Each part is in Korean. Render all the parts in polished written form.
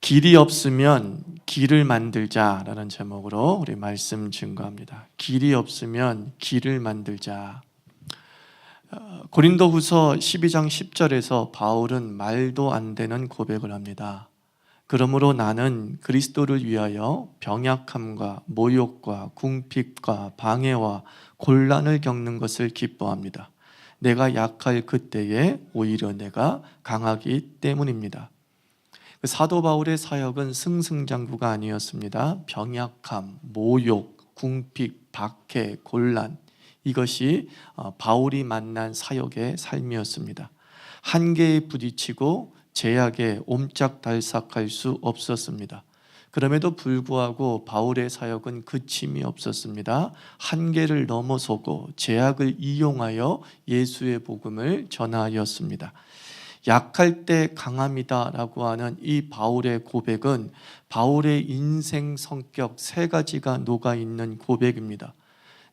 길이 없으면 길을 만들자라는 제목으로 우리 말씀 증거합니다. 길이 없으면 길을 만들자. 고린도후서 12장 10절에서 바울은 말도 안 되는 고백을 합니다. 그러므로 나는 그리스도를 위하여 병약함과 모욕과 궁핍과 방해와 곤란을 겪는 것을 기뻐합니다. 내가 약할 그때에 오히려 내가 강하기 때문입니다. 사도 바울의 사역은 승승장구가 아니었습니다. 병약함, 모욕, 궁핍, 박해, 곤란, 이것이 바울이 만난 사역의 삶이었습니다. 한계에 부딪히고 제약에 옴짝달싹할 수 없었습니다. 그럼에도 불구하고 바울의 사역은 그침이 없었습니다. 한계를 넘어서고 제약을 이용하여 예수의 복음을 전하였습니다. 약할 때 강함이다라고 하는 이 바울의 고백은 바울의 인생 성격 세 가지가 녹아있는 고백입니다.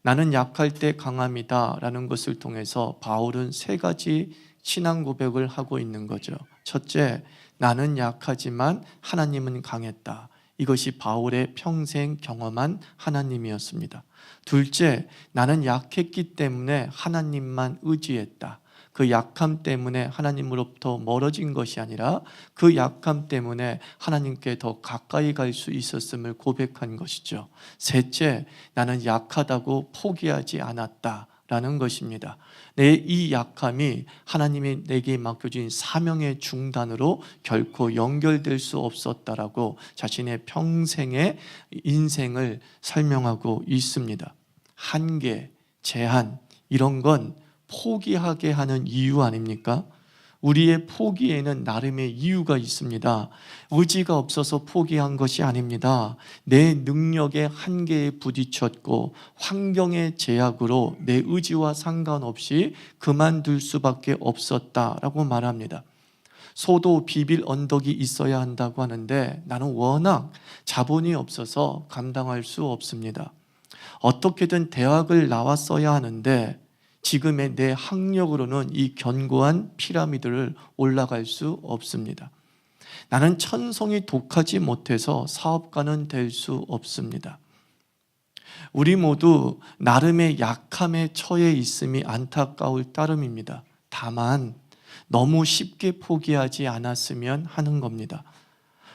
나는 약할 때 강함이다라는 것을 통해서 바울은 세 가지 신앙 고백을 하고 있는 거죠. 첫째, 나는 약하지만 하나님은 강했다. 이것이 바울의 평생 경험한 하나님이었습니다. 둘째, 나는 약했기 때문에 하나님만 의지했다. 그 약함 때문에 하나님으로부터 멀어진 것이 아니라 그 약함 때문에 하나님께 더 가까이 갈 수 있었음을 고백한 것이죠. 셋째, 나는 약하다고 포기하지 않았다라는 것입니다. 내 이 약함이 하나님이 내게 맡겨진 사명의 중단으로 결코 연결될 수 없었다라고 자신의 평생의 인생을 설명하고 있습니다. 한계, 제한, 이런 건 포기하게 하는 이유 아닙니까? 우리의 포기에는 나름의 이유가 있습니다. 의지가 없어서 포기한 것이 아닙니다. 내 능력의 한계에 부딪혔고 환경의 제약으로 내 의지와 상관없이 그만둘 수밖에 없었다라고 말합니다. 소도 비빌 언덕이 있어야 한다고 하는데 나는 워낙 자본이 없어서 감당할 수 없습니다. 어떻게든 대학을 나왔어야 하는데 지금의 내 학력으로는 이 견고한 피라미드를 올라갈 수 없습니다. 나는 천성이 독하지 못해서 사업가는 될 수 없습니다. 우리 모두 나름의 약함에 처해 있음이 안타까울 따름입니다. 다만 너무 쉽게 포기하지 않았으면 하는 겁니다.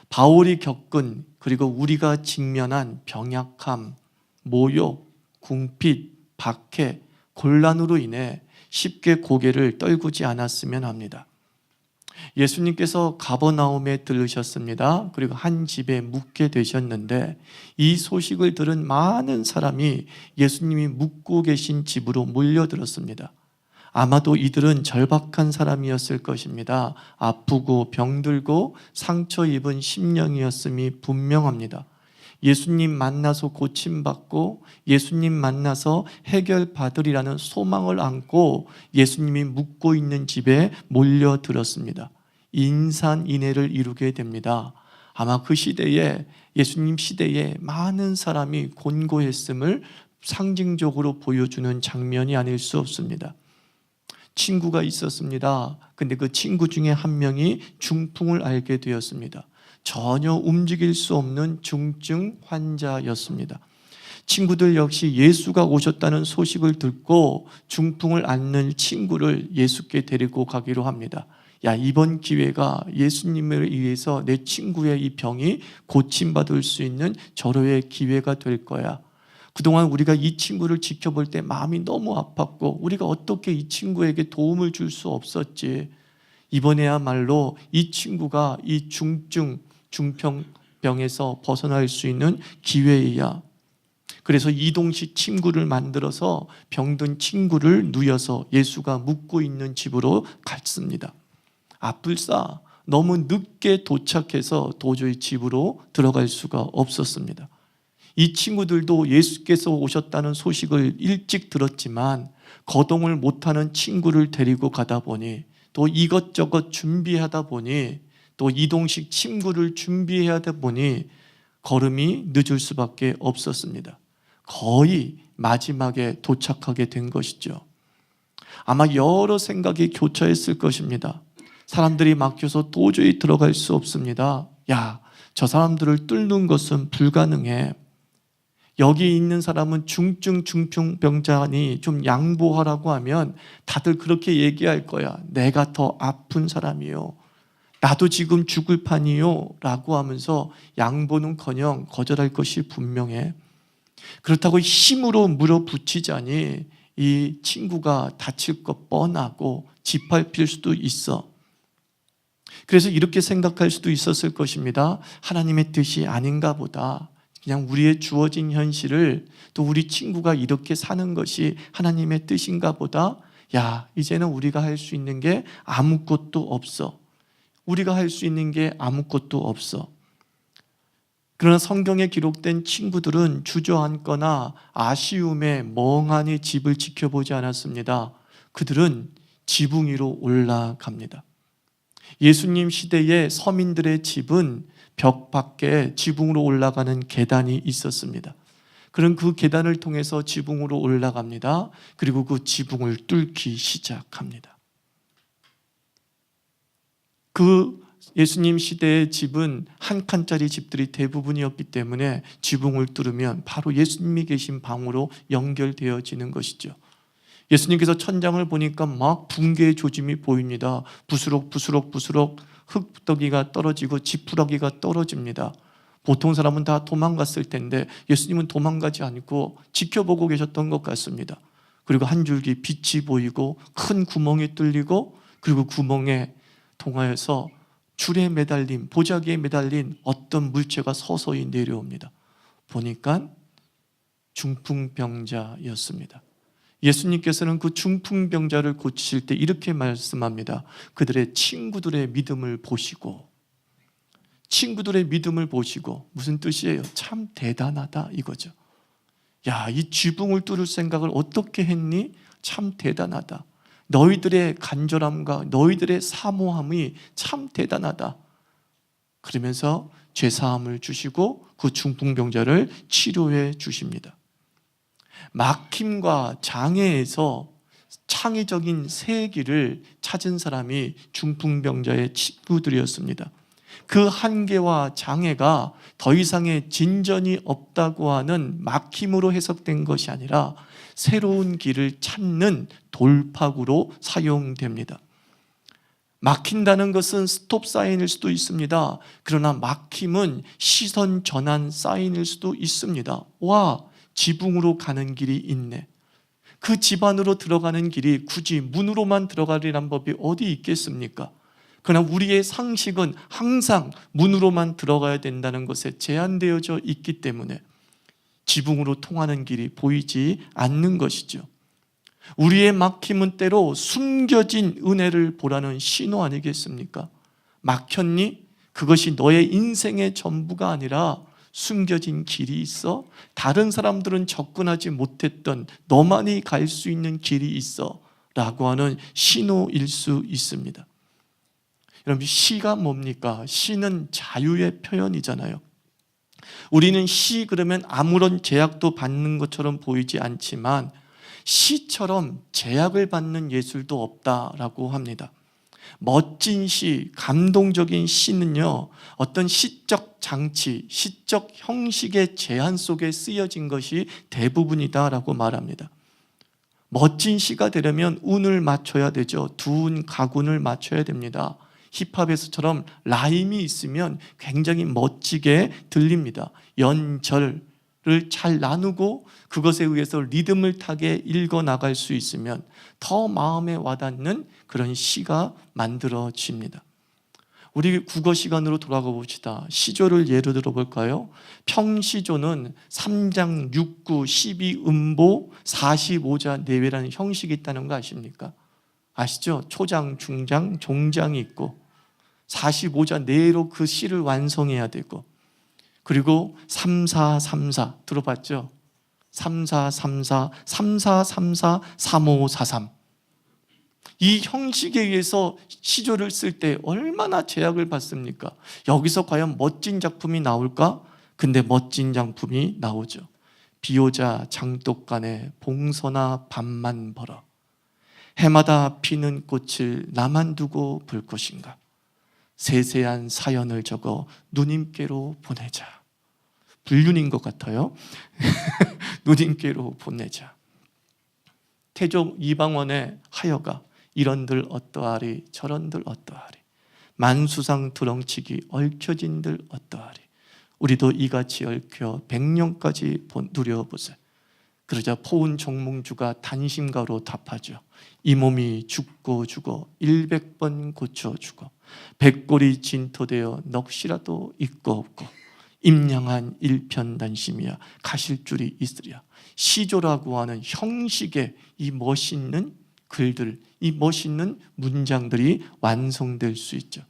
바울이 겪은 그리고 우리가 직면한 병약함, 모욕, 궁핍, 박해, 곤란으로 인해 쉽게 고개를 떨구지 않았으면 합니다. 예수님께서 가버나움에 들으셨습니다. 그리고 한 집에 묵게 되셨는데 이 소식을 들은 많은 사람이 예수님이 묵고 계신 집으로 몰려들었습니다. 아마도 이들은 절박한 사람이었을 것입니다. 아프고 병들고 상처 입은 심령이었음이 분명합니다. 예수님 만나서 고침받고 예수님 만나서 해결받으리라는 소망을 안고 예수님이 묵고 있는 집에 몰려들었습니다. 인산인해를 이루게 됩니다. 아마 그 시대에 예수님 시대에 많은 사람이 곤고했음을 상징적으로 보여주는 장면이 아닐 수 없습니다. 친구가 있었습니다. 근데 그 친구 중에 한 명이 중풍을 앓게 되었습니다. 전혀 움직일 수 없는 중증 환자였습니다. 친구들 역시 예수가 오셨다는 소식을 듣고 중풍을 앓는 친구를 예수께 데리고 가기로 합니다. 야, 이번 기회가 예수님을 의해서 내 친구의 이 병이 고침받을 수 있는 절호의 기회가 될 거야. 그동안 우리가 이 친구를 지켜볼 때 마음이 너무 아팠고 우리가 어떻게 이 친구에게 도움을 줄 수 없었지. 이번에야말로 이 친구가 이 중병에서 벗어날 수 있는 기회이야. 그래서 이동식 침구를 만들어서 병든 친구를 누워서 예수가 묵고 있는 집으로 갔습니다. 아뿔싸 너무 늦게 도착해서 도저히 집으로 들어갈 수가 없었습니다. 이 친구들도 예수께서 오셨다는 소식을 일찍 들었지만 거동을 못하는 친구를 데리고 가다 보니 또 이것저것 준비하다 보니 또 이동식 침구를 준비해야 하다 보니 걸음이 늦을 수밖에 없었습니다. 거의 마지막에 도착하게 된 것이죠. 아마 여러 생각이 교차했을 것입니다. 사람들이 막혀서 도저히 들어갈 수 없습니다. 야, 저 사람들을 뚫는 것은 불가능해. 여기 있는 사람은 중증 중풍병자니 좀 양보하라고 하면 다들 그렇게 얘기할 거야. 내가 더 아픈 사람이요, 나도 지금 죽을 판이요 라고 하면서 양보는커녕 거절할 것이 분명해. 그렇다고 힘으로 물어붙이자니 이 친구가 다칠 것 뻔하고 짓밟힐 수도 있어. 그래서 이렇게 생각할 수도 있었을 것입니다. 하나님의 뜻이 아닌가 보다. 그냥 우리의 주어진 현실을, 또 우리 친구가 이렇게 사는 것이 하나님의 뜻인가 보다. 야, 이제는 우리가 할 수 있는 게 아무것도 없어. 우리가 할 수 있는 게 아무것도 없어. 그러나 성경에 기록된 친구들은 주저앉거나 아쉬움에 멍하니 집을 지켜보지 않았습니다. 그들은 지붕 위로 올라갑니다. 예수님 시대의 서민들의 집은 벽 밖에 지붕으로 올라가는 계단이 있었습니다. 그런 그 계단을 통해서 지붕으로 올라갑니다. 그리고 그 지붕을 뚫기 시작합니다. 그 예수님 시대의 집은 한 칸짜리 집들이 대부분이었기 때문에 지붕을 뚫으면 바로 예수님이 계신 방으로 연결되어지는 것이죠. 예수님께서 천장을 보니까 막 붕괴의 조짐이 보입니다. 부스럭부스럭 흙더기가 떨어지고 지푸라기가 떨어집니다. 보통 사람은 다 도망갔을 텐데 예수님은 도망가지 않고 지켜보고 계셨던 것 같습니다. 그리고 한 줄기 빛이 보이고 큰 구멍이 뚫리고, 그리고 구멍에 통하여서 줄에 매달린, 보자기에 매달린 어떤 물체가 서서히 내려옵니다. 보니까 중풍병자였습니다. 예수님께서는 그 중풍병자를 고치실 때 이렇게 말씀합니다. 그들의 친구들의 믿음을 보시고, 친구들의 믿음을 보시고. 무슨 뜻이에요? 참 대단하다 이거죠. 야, 이 지붕을 뚫을 생각을 어떻게 했니? 참 대단하다. 너희들의 간절함과 너희들의 사모함이 참 대단하다. 그러면서 죄사함을 주시고 그 중풍병자를 치료해 주십니다. 막힘과 장애에서 창의적인 새 길을 찾은 사람이 중풍병자의 친구들이었습니다. 그 한계와 장애가 더 이상의 진전이 없다고 하는 막힘으로 해석된 것이 아니라 새로운 길을 찾는 돌파구로 사용됩니다. 막힌다는 것은 스톱 사인일 수도 있습니다. 그러나 막힘은 시선 전환 사인일 수도 있습니다. 와, 지붕으로 가는 길이 있네. 그 집 안으로 들어가는 길이 굳이 문으로만 들어가리란 법이 어디 있겠습니까? 그러나 우리의 상식은 항상 문으로만 들어가야 된다는 것에 제한되어져 있기 때문에 지붕으로 통하는 길이 보이지 않는 것이죠. 우리의 막힘은 때로 숨겨진 은혜를 보라는 신호 아니겠습니까? 막혔니? 그것이 너의 인생의 전부가 아니라 숨겨진 길이 있어. 다른 사람들은 접근하지 못했던 너만이 갈 수 있는 길이 있어 라고 하는 신호일 수 있습니다. 여러분, 시가 뭡니까? 시는 자유의 표현이잖아요. 우리는 시 그러면 아무런 제약도 받는 것처럼 보이지 않지만 시처럼 제약을 받는 예술도 없다라고 합니다. 멋진 시, 감동적인 시는요, 어떤 시적 장치, 시적 형식의 제한 속에 쓰여진 것이 대부분이다라고 말합니다. 멋진 시가 되려면 운을 맞춰야 되죠. 두운 가군을 맞춰야 됩니다. 힙합에서처럼 라임이 있으면 굉장히 멋지게 들립니다. 연절을 잘 나누고 그것에 의해서 리듬을 타게 읽어 나갈 수 있으면 더 마음에 와닿는 그런 시가 만들어집니다. 우리 국어 시간으로 돌아가 봅시다. 시조를 예로 들어볼까요? 평시조는 3장 6구 12음보 45자 내외라는 형식이 있다는 거 아십니까? 아시죠? 초장, 중장, 종장이 있고 45자 내로 그 시를 완성해야 되고, 그리고 3434 들어봤죠? 3434, 3434, 3543. 이 형식에 의해서 시조를 쓸 때 얼마나 제약을 받습니까? 여기서 과연 멋진 작품이 나올까? 근데 멋진 작품이 나오죠. 비오자 장독간에 봉서나 밤만 벌어 해마다 피는 꽃을 나만 두고 볼 것인가? 세세한 사연을 적어 누님께로 보내자. 불륜인 것 같아요. 누님께로 보내자. 태조 이방원의 하여가 이런들 어떠하리 저런들 어떠하리 만수상 두렁치기 얽혀진들 어떠하리 우리도 이같이 얽혀 백년까지 누려보세. 그러자 포운 종몽주가 단심가로 답하죠. 이 몸이 죽고 죽어 100번 고쳐 죽어 백골이 진토되어 넋이라도 있고 없고 임양한 일편단심이야 가실 줄이 있으랴. 시조라고 하는 형식의 이 멋있는 글들, 이 멋있는 문장들이 완성될 수 있죠.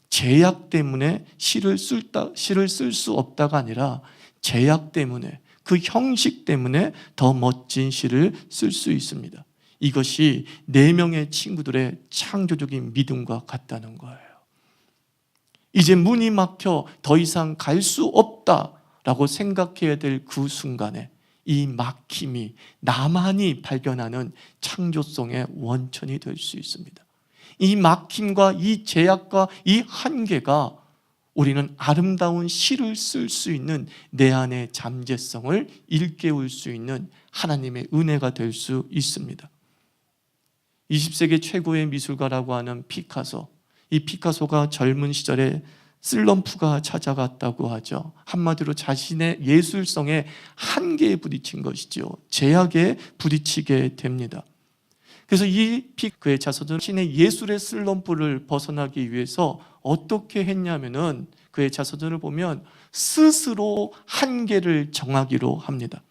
제약 때문에 시를 쓸 수 없다가 아니라 제약 때문에, 그 형식 때문에 더 멋진 시를 쓸 수 있습니다. 이것이 4명의 친구들의 창조적인 믿음과 같다는 거예요. 이제 문이 막혀 더 이상 갈 수 없다라고 생각해야 될 그 순간에 이 막힘이 나만이 발견하는 창조성의 원천이 될 수 있습니다. 이 막힘과 이 제약과 이 한계가 우리는 아름다운 시를 쓸 수 있는 내 안의 잠재성을 일깨울 수 있는 하나님의 은혜가 될 수 있습니다. 20세기 최고의 미술가라고 하는 피카소, 이 피카소가 젊은 시절에 슬럼프가 찾아갔다고 하죠. 한마디로 자신의 예술성의 한계에 부딪힌 것이죠. 제약에 부딪히게 됩니다. 그래서 그의 자서전 자신의 예술의 슬럼프를 벗어나기 위해서 어떻게 했냐면은 그의 자서전을 보면 스스로 한계를 정하기로 합니다.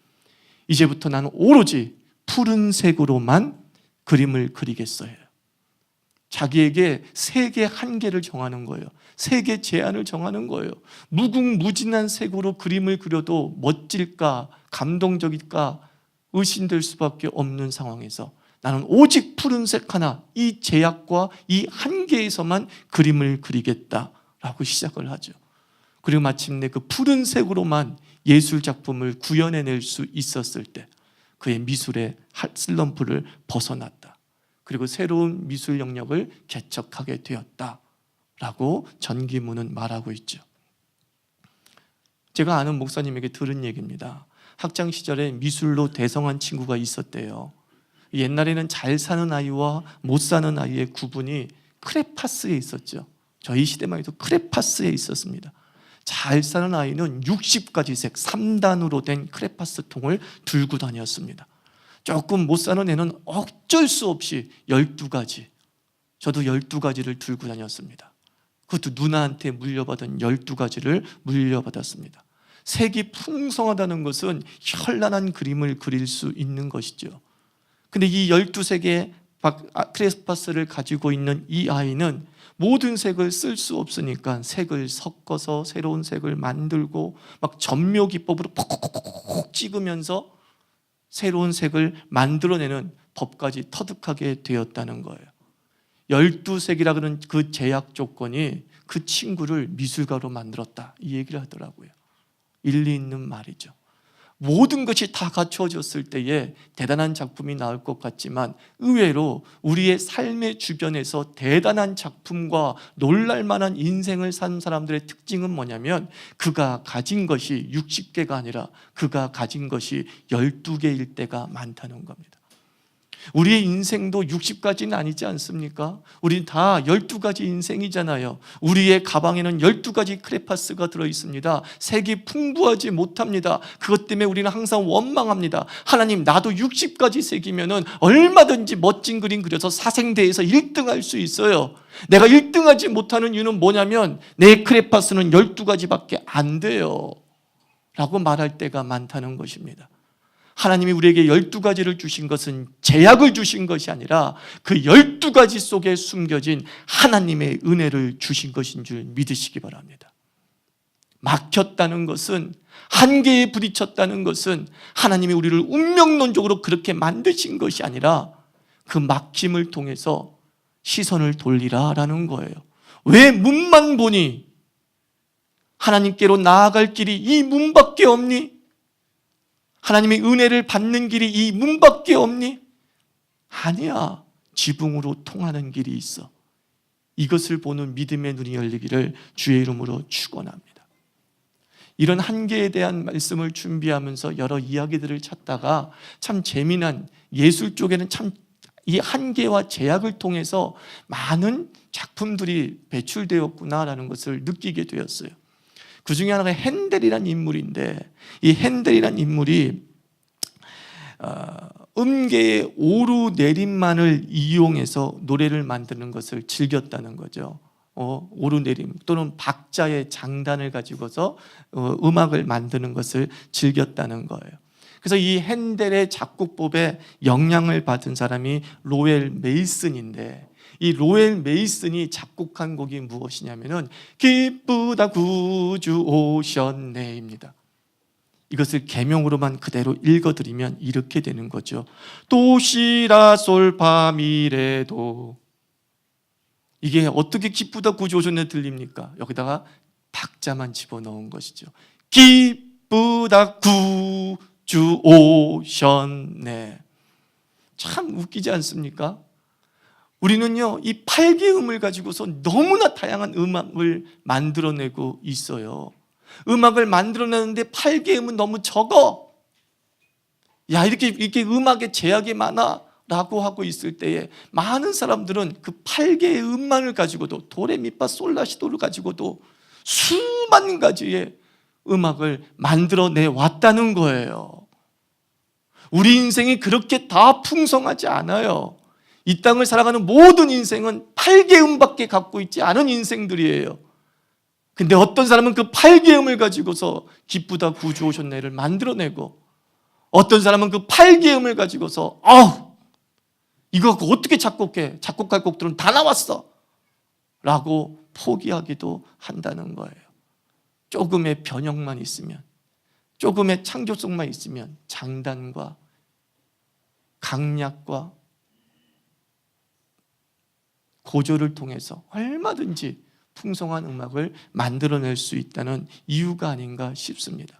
이제부터 나는 오로지 푸른색으로만 그림을 그리겠어요. 자기에게 색의 한계를 정하는 거예요. 색의 제한을 정하는 거예요. 무궁무진한 색으로 그림을 그려도 멋질까, 감동적일까 의심될 수밖에 없는 상황에서 나는 오직 푸른색 하나, 이 제약과 이 한계에서만 그림을 그리겠다라고 시작을 하죠. 그리고 마침내 그 푸른색으로만 예술 작품을 구현해낼 수 있었을 때 그의 미술의 슬럼프를 벗어났다. 그리고 새로운 미술 영역을 개척하게 되었다라고 전기문은 말하고 있죠. 제가 아는 목사님에게 들은 얘기입니다. 학창 시절에 미술로 대성한 친구가 있었대요. 옛날에는 잘 사는 아이와 못 사는 아이의 구분이 크레파스에 있었죠. 저희 시대만 해도 크레파스에 있었습니다. 잘 사는 아이는 60가지 색 3단으로 된 크레파스 통을 들고 다녔습니다. 조금 못 사는 애는 어쩔 수 없이 12가지, 저도 12가지를 들고 다녔습니다. 그것도 누나한테 물려받은 12가지를 물려받았습니다. 색이 풍성하다는 것은 현란한 그림을 그릴 수 있는 것이죠. 근데 이 12색의 크레파스를 가지고 있는 이 아이는 모든 색을 쓸 수 없으니까 색을 섞어서 새로운 색을 만들고 막 점묘 기법으로 콕콕콕콕 찍으면서 새로운 색을 만들어내는 법까지 터득하게 되었다는 거예요. 12색이라 그러는 그 제약 조건이 그 친구를 미술가로 만들었다, 이 얘기를 하더라고요. 일리 있는 말이죠. 모든 것이 다 갖춰졌을 때에 대단한 작품이 나올 것 같지만 의외로 우리의 삶의 주변에서 대단한 작품과 놀랄만한 인생을 산 사람들의 특징은 뭐냐면 그가 가진 것이 60개가 아니라 그가 가진 것이 12개일 때가 많다는 겁니다. 우리의 인생도 60가지는 아니지 않습니까? 우린 다 12가지 인생이잖아요. 우리의 가방에는 12가지 크레파스가 들어있습니다. 색이 풍부하지 못합니다. 그것 때문에 우리는 항상 원망합니다. 하나님, 나도 60가지 색이면 얼마든지 멋진 그림 그려서 사생대에서 1등할 수 있어요. 내가 1등하지 못하는 이유는 뭐냐면 내 크레파스는 12가지밖에 안 돼요 라고 말할 때가 많다는 것입니다. 하나님이 우리에게 12가지를 주신 것은 제약을 주신 것이 아니라 그 12가지 속에 숨겨진 하나님의 은혜를 주신 것인 줄 믿으시기 바랍니다. 막혔다는 것은, 한계에 부딪혔다는 것은 하나님이 우리를 운명론적으로 그렇게 만드신 것이 아니라 그 막힘을 통해서 시선을 돌리라라는 거예요. 왜 문만 보니? 하나님께로 나아갈 길이 이 문밖에 없니? 하나님의 은혜를 받는 길이 이 문밖에 없니? 아니야. 지붕으로 통하는 길이 있어. 이것을 보는 믿음의 눈이 열리기를 주의 이름으로 축원합니다. 이런 한계에 대한 말씀을 준비하면서 여러 이야기들을 찾다가 참 재미난, 예술 쪽에는 참 이 한계와 제약을 통해서 많은 작품들이 배출되었구나라는 것을 느끼게 되었어요. 그 중에 하나가 핸델이라는 인물인데, 이 핸델이라는 인물이 음계의 오르내림만을 이용해서 노래를 만드는 것을 즐겼다는 거죠. 오르내림 또는 박자의 장단을 가지고서 음악을 만드는 것을 즐겼다는 거예요. 그래서 이 핸델의 작곡법에 영향을 받은 사람이 로엘 메이슨인데, 이 로엘 메이슨이 작곡한 곡이 무엇이냐면은 기쁘다 구주 오셨네입니다. 이것을 계명으로만 그대로 읽어드리면 이렇게 되는 거죠. 도시라 솔파미레도. 이게 어떻게 기쁘다 구주 오셨네 들립니까? 여기다가 박자만 집어넣은 것이죠. 기쁘다 구주 오셨네. 참 웃기지 않습니까? 우리는요, 이 8개음을 가지고서 너무나 다양한 음악을 만들어내고 있어요. 음악을 만들어내는데 8개음은 너무 적어. 야, 이렇게 음악에 제약이 많아 라고 하고 있을 때에 많은 사람들은 그 8개의 음만을 가지고도, 도레미파솔라시도를 가지고도 수만 가지의 음악을 만들어내 왔다는 거예요. 우리 인생이 그렇게 다 풍성하지 않아요. 이 땅을 살아가는 모든 인생은 8개음밖에 갖고 있지 않은 인생들이에요. 근데 어떤 사람은 그 8개음을 가지고서 기쁘다 구주 오셨네를 만들어내고, 어떤 사람은 그 8개음을 가지고서 이거 어떻게 작곡해? 작곡할 곡들은 다 나왔어 라고 포기하기도 한다는 거예요. 조금의 변형만 있으면, 조금의 창조성만 있으면 장단과 강약과 고조를 통해서 얼마든지 풍성한 음악을 만들어낼 수 있다는 이유가 아닌가 싶습니다.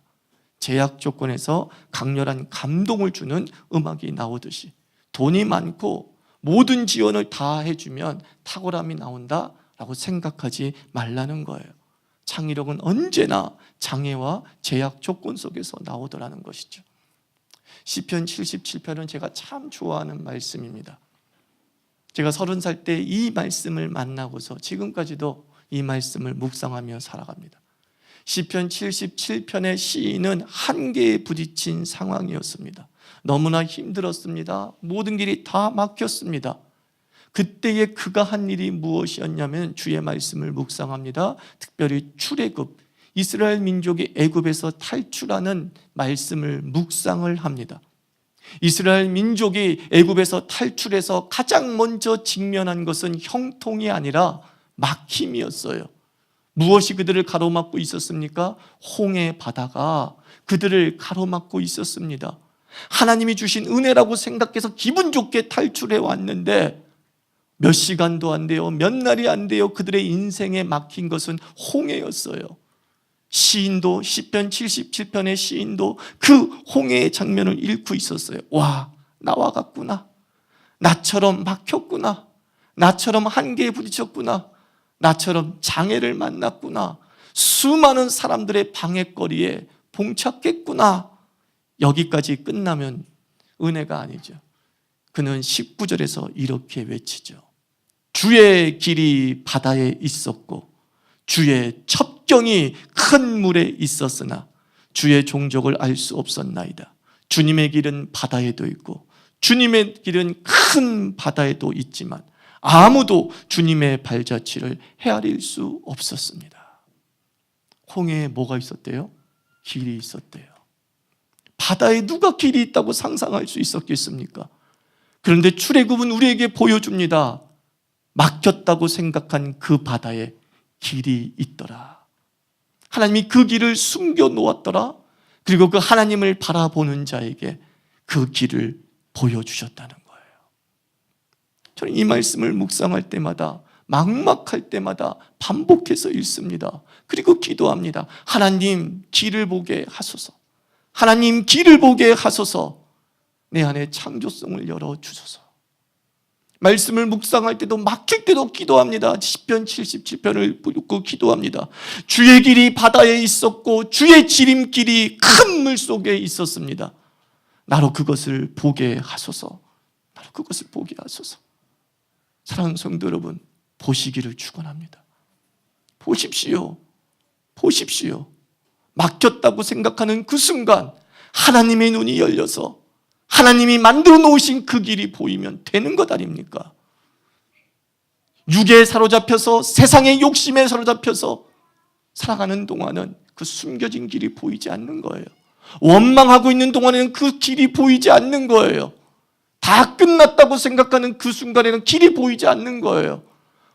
제약 조건에서 강렬한 감동을 주는 음악이 나오듯이 돈이 많고 모든 지원을 다 해주면 탁월함이 나온다라고 생각하지 말라는 거예요. 창의력은 언제나 장애와 제약 조건 속에서 나오더라는 것이죠. 시편 77편은 제가 참 좋아하는 말씀입니다. 제가 30살 때 이 말씀을 만나고서 지금까지도 이 말씀을 묵상하며 살아갑니다. 시편 77편의 시인은 한계에 부딪힌 상황이었습니다. 너무나 힘들었습니다. 모든 길이 다 막혔습니다. 그때에 그가 한 일이 무엇이었냐면 주의 말씀을 묵상합니다. 특별히 출애굽, 이스라엘 민족이 애굽에서 탈출하는 말씀을 묵상을 합니다. 이스라엘 민족이 애굽에서 탈출해서 가장 먼저 직면한 것은 형통이 아니라 막힘이었어요. 무엇이 그들을 가로막고 있었습니까? 홍해 바다가 그들을 가로막고 있었습니다. 하나님이 주신 은혜라고 생각해서 기분 좋게 탈출해 왔는데 몇 시간도 안 돼요, 몇 날이 안 돼요, 그들의 인생에 막힌 것은 홍해였어요. 시인도, 시편 77편의 시인도 그 홍해의 장면을 읽고 있었어요. 와, 나와 같구나. 나처럼 막혔구나. 나처럼 한계에 부딪혔구나. 나처럼 장애를 만났구나. 수많은 사람들의 방해거리에 봉착했구나. 여기까지 끝나면 은혜가 아니죠. 그는 19절에서 이렇게 외치죠. 주의 길이 바다에 있었고 주의 첩경이 큰 물에 있었으나 주의 종족을 알 수 없었나이다. 주님의 길은 바다에도 있고 주님의 길은 큰 바다에도 있지만 아무도 주님의 발자취를 헤아릴 수 없었습니다. 홍해에 뭐가 있었대요? 길이 있었대요. 바다에 누가 길이 있다고 상상할 수 있었겠습니까? 그런데 출애굽은 우리에게 보여줍니다. 막혔다고 생각한 그 바다에 길이 있더라. 하나님이 그 길을 숨겨 놓았더라. 그리고 그 하나님을 바라보는 자에게 그 길을 보여주셨다는 거예요. 저는 이 말씀을 묵상할 때마다, 막막할 때마다 반복해서 읽습니다. 그리고 기도합니다. 하나님 길을 보게 하소서. 하나님 길을 보게 하소서. 내 안에 창조성을 열어주소서. 말씀을 묵상할 때도 막힐 때도 기도합니다. 시편 77편을 읽고 기도합니다. 주의 길이 바다에 있었고 주의 지름길이 큰 물속에 있었습니다. 나로 그것을 보게 하소서. 나로 그것을 보게 하소서. 사랑하는 성도 여러분, 보시기를 축원합니다. 보십시오. 보십시오. 막혔다고 생각하는 그 순간 하나님의 눈이 열려서 하나님이 만들어 놓으신 그 길이 보이면 되는 것 아닙니까? 육에 사로잡혀서 세상의 욕심에 사로잡혀서 살아가는 동안은 그 숨겨진 길이 보이지 않는 거예요. 원망하고 있는 동안에는 그 길이 보이지 않는 거예요. 다 끝났다고 생각하는 그 순간에는 길이 보이지 않는 거예요.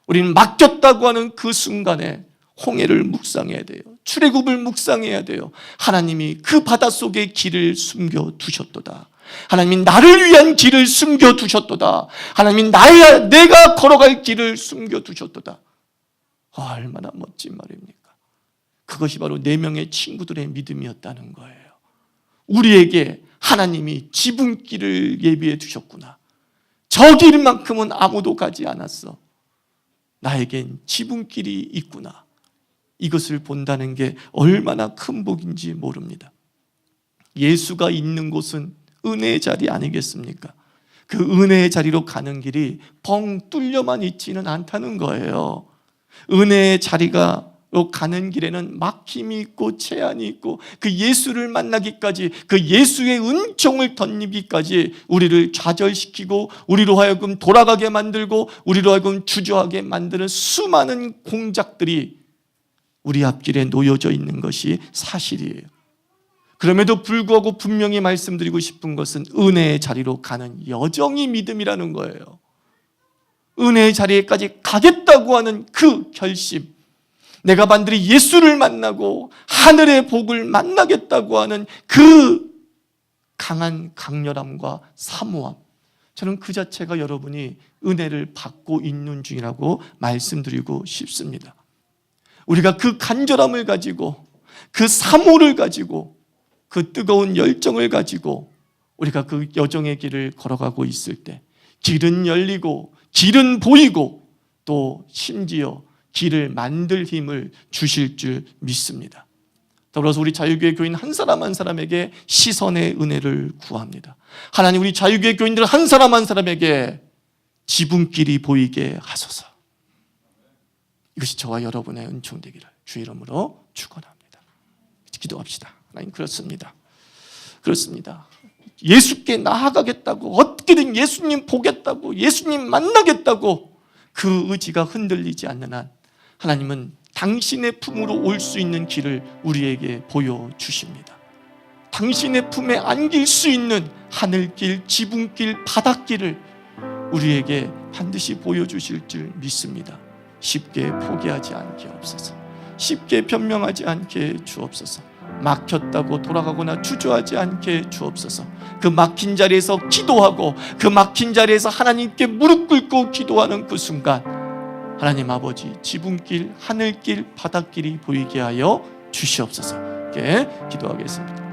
우리는 막혔다고 하는 그 순간에 홍해를 묵상해야 돼요. 출애굽을 묵상해야 돼요. 하나님이 그 바닷속에 길을 숨겨두셨도다. 하나님이 나를 위한 길을 숨겨두셨도다. 하나님이 내가 걸어갈 길을 숨겨두셨도다. 얼마나 멋진 말입니까? 그것이 바로 4명의 친구들의 믿음이었다는 거예요. 우리에게 하나님이 지붕길을 예비해 두셨구나. 저 길만큼은 아무도 가지 않았어. 나에겐 지붕길이 있구나. 이것을 본다는 게 얼마나 큰 복인지 모릅니다. 예수가 있는 곳은 은혜의 자리 아니겠습니까? 그 은혜의 자리로 가는 길이 벙 뚫려만 있지는 않다는 거예요. 은혜의 자리가 가는 길에는 막힘이 있고 제한이 있고 그 예수를 만나기까지, 그 예수의 은총을 덧입기까지 우리를 좌절시키고 우리로 하여금 돌아가게 만들고 우리로 하여금 주저하게 만드는 수많은 공작들이 우리 앞길에 놓여져 있는 것이 사실이에요. 그럼에도 불구하고 분명히 말씀드리고 싶은 것은 은혜의 자리로 가는 여정이 믿음이라는 거예요. 은혜의 자리에까지 가겠다고 하는 그 결심, 내가 반드시 예수를 만나고 하늘의 복을 만나겠다고 하는 그 강한 강렬함과 사모함, 저는 그 자체가 여러분이 은혜를 받고 있는 중이라고 말씀드리고 싶습니다. 우리가 그 간절함을 가지고, 그 사모를 가지고, 그 뜨거운 열정을 가지고 우리가 그 여정의 길을 걸어가고 있을 때 길은 열리고 길은 보이고 또 심지어 길을 만들 힘을 주실 줄 믿습니다. 더불어서 우리 자유교회 교인 한 사람 한 사람에게 시선의 은혜를 구합니다. 하나님, 우리 자유교회 교인들 한 사람 한 사람에게 지붕길이 보이게 하소서. 이것이 저와 여러분의 은총 되기를 주의 이름으로 축원합니다. 기도합시다. 하나님, 그렇습니다. 예수께 나아가겠다고, 어떻게든 예수님 보겠다고, 예수님 만나겠다고 그 의지가 흔들리지 않는 한 하나님은 당신의 품으로 올 수 있는 길을 우리에게 보여주십니다. 당신의 품에 안길 수 있는 하늘길, 지붕길, 바닷길을 우리에게 반드시 보여주실 줄 믿습니다. 쉽게 포기하지 않게 없어서, 쉽게 변명하지 않게 주옵소서. 막혔다고 돌아가거나 주저하지 않게 주옵소서. 그 막힌 자리에서 기도하고 그 막힌 자리에서 하나님께 무릎 꿇고 기도하는 그 순간 하나님 아버지, 지붕길, 하늘길, 바닷길이 보이게 하여 주시옵소서. 이렇게 기도하겠습니다.